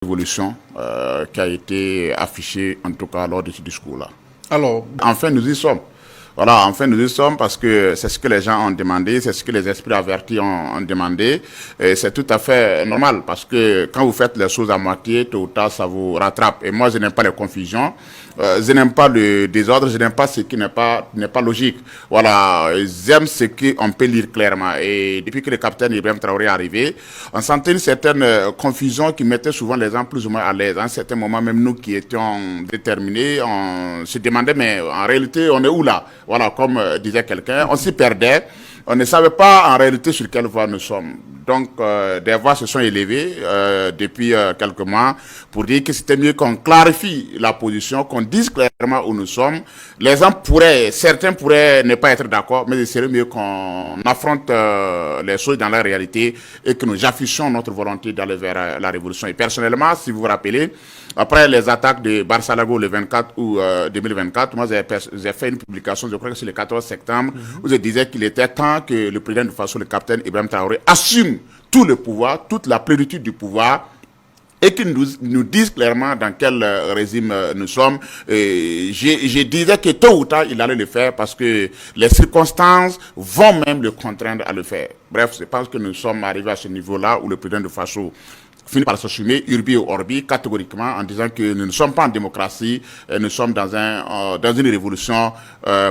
Évolution qui a été affichée, en tout cas lors de ce discours-là. Alors, enfin, nous y sommes. Voilà, enfin, nous y sommes parce que c'est ce que les gens ont demandé, c'est ce que les esprits avertis ont demandé. Et c'est tout à fait normal parce que quand vous faites les choses à moitié, tôt ou tard, ça vous rattrape. Et moi, je n'aime pas les confusions. Je n'aime pas le désordre, je n'aime pas ce qui n'est pas logique. Voilà, j'aime ce qu'on peut lire clairement. Et depuis que le capitaine Ibrahim Traoré est arrivé, on sentait une certaine confusion qui mettait souvent les gens plus ou moins à l'aise. À un certain moment, même nous qui étions déterminés, on se demandait, mais en réalité, on est où là? Voilà, comme disait quelqu'un, on s'y perdait. On ne savait pas en réalité sur quelle voie nous sommes. Donc, des voix se sont élevées depuis quelques mois pour dire que c'était mieux qu'on clarifie la position, qu'on dise clairement où nous sommes. Les gens certains pourraient ne pas être d'accord, mais il serait mieux qu'on affronte les choses dans la réalité et que nous affichions notre volonté d'aller vers la révolution. Et personnellement, si vous vous rappelez, après les attaques de Barsalago le 24 août 2024, moi j'ai fait une publication, je crois que c'est le 14 septembre, où je disais qu'il était temps que le président de façon, le capitaine Ibrahim Traoré, assume tout le pouvoir, toute la plénitude du pouvoir, et qu'il nous dise clairement dans quel régime nous sommes. Je disais que tôt ou tard, il allait le faire parce que les circonstances vont même le contraindre à le faire. Bref, je pense que nous sommes arrivés à ce niveau-là où le président de façon finit par s'assumer, urbi ou orbi, catégoriquement, en disant que nous ne sommes pas en démocratie, nous sommes dans une révolution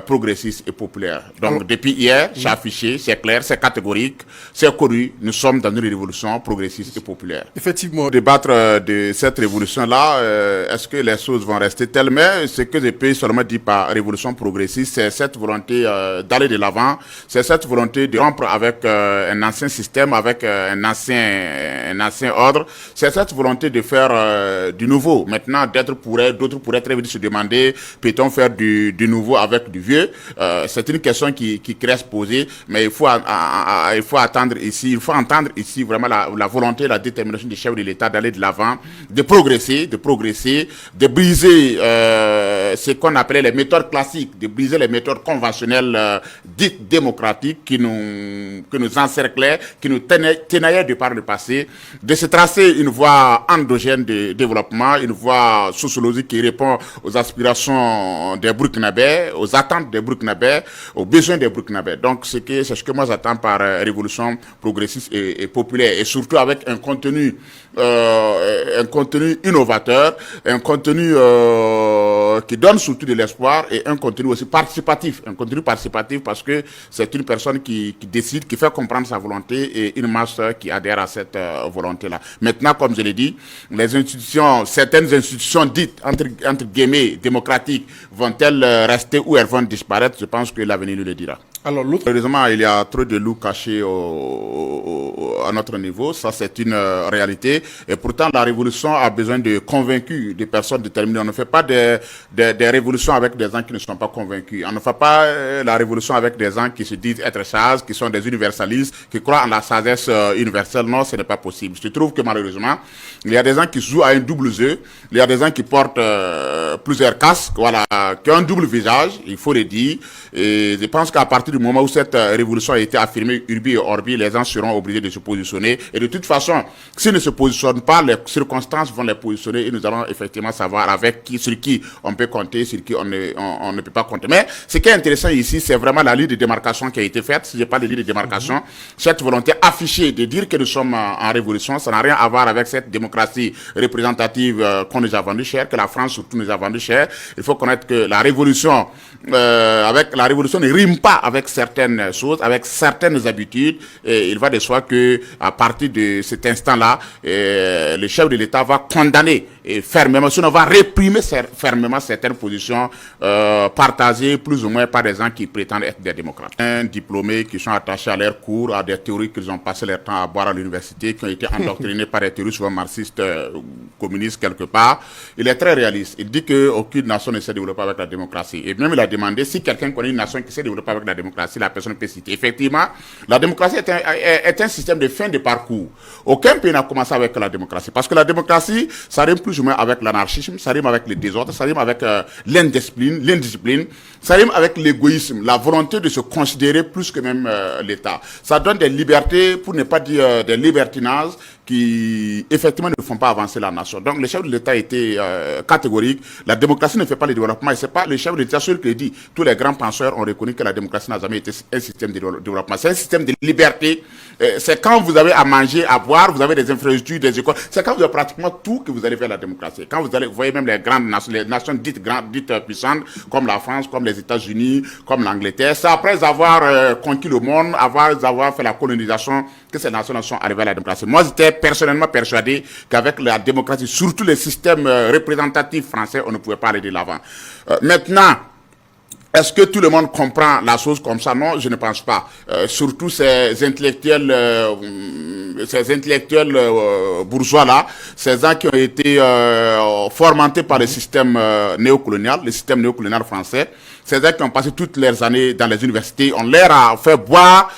progressiste et populaire. Donc, depuis hier, c'est affiché, c'est clair, c'est catégorique, c'est connu, nous sommes dans une révolution progressiste et populaire. Effectivement. Débattre de cette révolution-là, est-ce que les choses vont rester telles? Mais ce que je peux seulement dire par révolution progressiste, c'est cette volonté d'aller de l'avant, c'est cette volonté de rompre avec un ancien système, avec un ancien ordre. C'est cette volonté de faire du nouveau. Maintenant, d'autres pourraient très vite se demander, peut-on faire du nouveau avec du vieux? C'est une question qui crée à se poser, mais il faut entendre ici vraiment la volonté, la détermination du chef de l'État d'aller de l'avant, de progresser, de briser ce qu'on appelait les méthodes classiques, de briser les méthodes conventionnelles dites démocratiques qui nous encerclaient, qui nous tenaillaient de par le passé, de se tracer une voie endogène de développement, une voie sociologique qui répond aux aspirations des Burkinabés, aux attentes des Burkinabés, aux besoins des Burkinabés. Donc c'est ce que moi j'attends par révolution progressiste et populaire, et surtout avec un contenu innovateur, un contenu qui donne surtout de l'espoir, et un contenu aussi participatif, parce que c'est une personne qui décide, qui fait comprendre sa volonté, et une masse qui adhère à cette volonté-là. Maintenant, comme je l'ai dit, certaines institutions dites, entre guillemets, démocratiques, vont-elles rester ou elles vont disparaître? Je pense que l'avenir nous le dira. Alors, heureusement, il y a trop de loups cachés à notre niveau. Ça, c'est une réalité. Et pourtant, la révolution a besoin de convaincus, de personnes déterminées. On ne fait pas des révolutions avec des gens qui ne sont pas convaincus. On ne fait pas la révolution avec des gens qui se disent être sages, qui sont des universalistes, qui croient en la sagesse universelle. Non, ce n'est pas possible. Je trouve que malheureusement, il y a des gens qui jouent à un double jeu. Il y a des gens qui portent plusieurs casques, voilà, qui ont un double visage, il faut le dire. Et je pense qu'à partir du moment où cette révolution a été affirmée urbi et orbi, les gens seront obligés de se positionner. Et de toute façon, s'ils ne se positionnent pas, les circonstances vont les positionner, et nous allons effectivement savoir sur qui on peut compter, sur qui on ne peut pas compter. Mais ce qui est intéressant ici, c'est vraiment la ligne de démarcation qui a été faite. Si je parle de ligne de démarcation, cette volonté affichée de dire que nous sommes en révolution, ça n'a rien à voir avec cette démocratie représentative qu'on nous a vendue cher, que la France surtout nous a vendue cher. Il faut connaître que la révolution ne rime pas avec certaines choses, avec certaines habitudes, et il va de soi que à partir de cet instant-là, le chef de l'État va condamner fermement, sinon va réprimer fermement certaines positions partagées plus ou moins par des gens qui prétendent être des démocrates. Diplômés qui sont attachés à leurs cours, à des théories qu'ils ont passé leur temps à boire à l'université, qui ont été endoctrinés par des théories souvent marxistes, communistes quelque part. Il est très réaliste. Il dit qu'aucune nation ne s'est développée avec la démocratie. Et même il a demandé si quelqu'un connaît une nation qui s'est développée avec la démocratie, la personne peut citer. Effectivement, la démocratie est un système de fin de parcours. Aucun pays n'a commencé avec la démocratie. Parce que la démocratie, ça rime plus plus ou moins avec l'anarchisme, ça rime avec le désordre, ça rime avec l'indiscipline, ça rime avec l'égoïsme, la volonté de se considérer plus que même l'État. Ça donne des libertés, pour ne pas dire des libertinages, qui effectivement ne font pas avancer la nation. Donc le chef de l'État était catégorique. La démocratie ne fait pas le développement. Et c'est pas le chef de l'État seul qui le dit. Tous les grands penseurs ont reconnu que la démocratie n'a jamais été un système de développement. C'est un système de liberté. C'est quand vous avez à manger, à boire, vous avez des infrastructures, des écoles. C'est quand vous avez pratiquement tout que vous allez vers la démocratie. Quand vous allez, vous voyez même les grandes nations, les nations dites puissantes, comme la France, comme les États-Unis, comme l'Angleterre. C'est après avoir conquis le monde, avoir fait la colonisation, que ces nations sont arrivées à la démocratie. Moi, j'étais personnellement persuadé qu'avec la démocratie, surtout les systèmes représentatifs français, on ne pouvait pas aller de l'avant. Maintenant, est-ce que tout le monde comprend la chose comme ça? Non, je ne pense pas. Surtout ces intellectuels bourgeois-là, ces gens qui ont été formatés par le système néocolonial, le système néocolonial français, ces gens qui ont passé toutes leurs années dans les universités, on leur a fait boire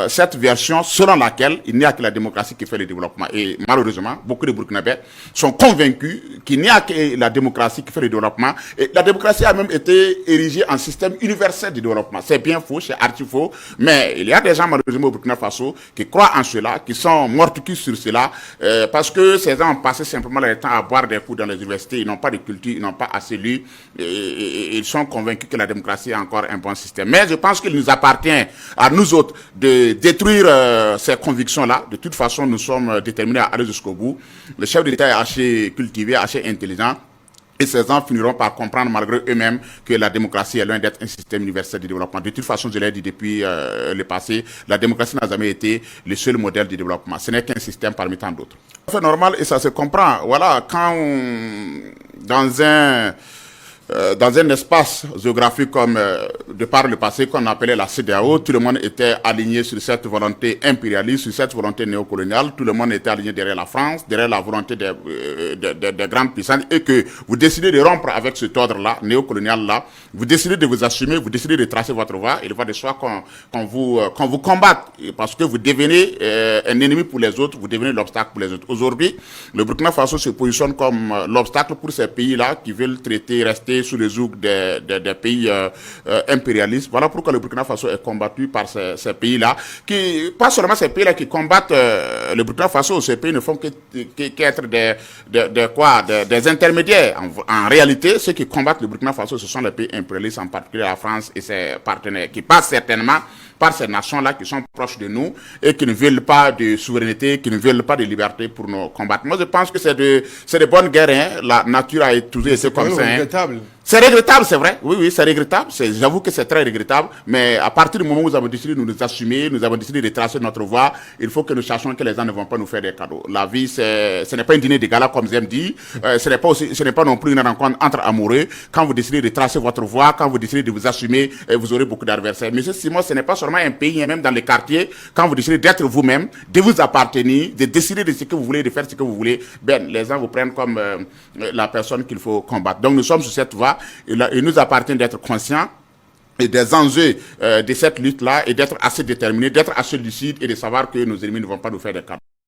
cette version selon laquelle il n'y a que la démocratie qui fait le développement. Et malheureusement, beaucoup de Burkinabés sont convaincus qu'il n'y a que la démocratie qui fait le développement. Et la démocratie a même été érigée en système universel de développement. C'est bien faux, c'est archi faux, mais il y a des gens malheureusement au Burkina Faso qui croient en cela, qui sont mortifiés sur cela, parce que ces gens ont passé simplement leur temps à boire des coups dans les universités, ils n'ont pas de culture, ils n'ont pas assez lu, et ils sont convaincus que la démocratie est encore un bon système. Mais je pense qu'il nous appartient à nous autres de détruire ces convictions-là. De toute façon, nous sommes déterminés à aller jusqu'au bout. Le chef de l'État est assez cultivé, assez intelligent. Et ces gens finiront par comprendre malgré eux-mêmes que la démocratie est loin d'être un système universel de développement. De toute façon, je l'ai dit depuis le passé, la démocratie n'a jamais été le seul modèle de développement. Ce n'est qu'un système parmi tant d'autres. C'est normal et ça se comprend. Voilà, quand dans un espace géographique comme de par le passé qu'on appelait la CEDEAO, tout le monde était aligné sur cette volonté impérialiste, sur cette volonté néocoloniale, tout le monde était aligné derrière la France, derrière la volonté des grandes puissances, et que vous décidez de rompre avec cet ordre-là, néocolonial-là, vous décidez de vous assumer, vous décidez de tracer votre voie, il va de soi qu'on vous combatte, parce que vous devenez un ennemi pour les autres, vous devenez l'obstacle pour les autres. Aujourd'hui, le Burkina Faso se positionne comme l'obstacle pour ces pays-là qui veulent rester sous le joug des pays impérialistes. Voilà pourquoi le Burkina Faso est combattu par ces pays-là, pas seulement ces pays-là qui combattent le Burkina Faso, ces pays ne font qu'être des intermédiaires. En réalité, ceux qui combattent le Burkina Faso, ce sont les pays impérialistes, en particulier la France et ses partenaires, qui passent certainement par ces nations-là qui sont proches de nous et qui ne veulent pas de souveraineté, qui ne veulent pas de liberté pour nous combattre. Moi, je pense que c'est de bonnes guerres. Hein. La nature a toujours été comme ça. Regrettable. C'est regrettable, c'est vrai. Oui, c'est regrettable. J'avoue que c'est très regrettable. Mais à partir du moment où nous avons décidé de nous assumer, nous avons décidé de tracer notre voie, il faut que nous sachions que les gens ne vont pas nous faire des cadeaux. La vie, ce n'est pas un dîner de gala, comme j'aime dire. Ce n'est pas non plus une rencontre entre amoureux. Quand vous décidez de tracer votre voie, quand vous décidez de vous assumer, vous aurez beaucoup d'adversaires. Monsieur Simon, ce n'est pas seulement un pays, même dans les quartiers, quand vous décidez d'être vous-même, de vous appartenir, de décider de ce que vous voulez, de faire ce que vous voulez, les gens vous prennent comme la personne qu'il faut combattre. Donc nous sommes sur cette voie. Il nous appartient d'être conscients et des enjeux de cette lutte-là et d'être assez déterminés, d'être assez lucides et de savoir que nos ennemis ne vont pas nous faire des cadeaux.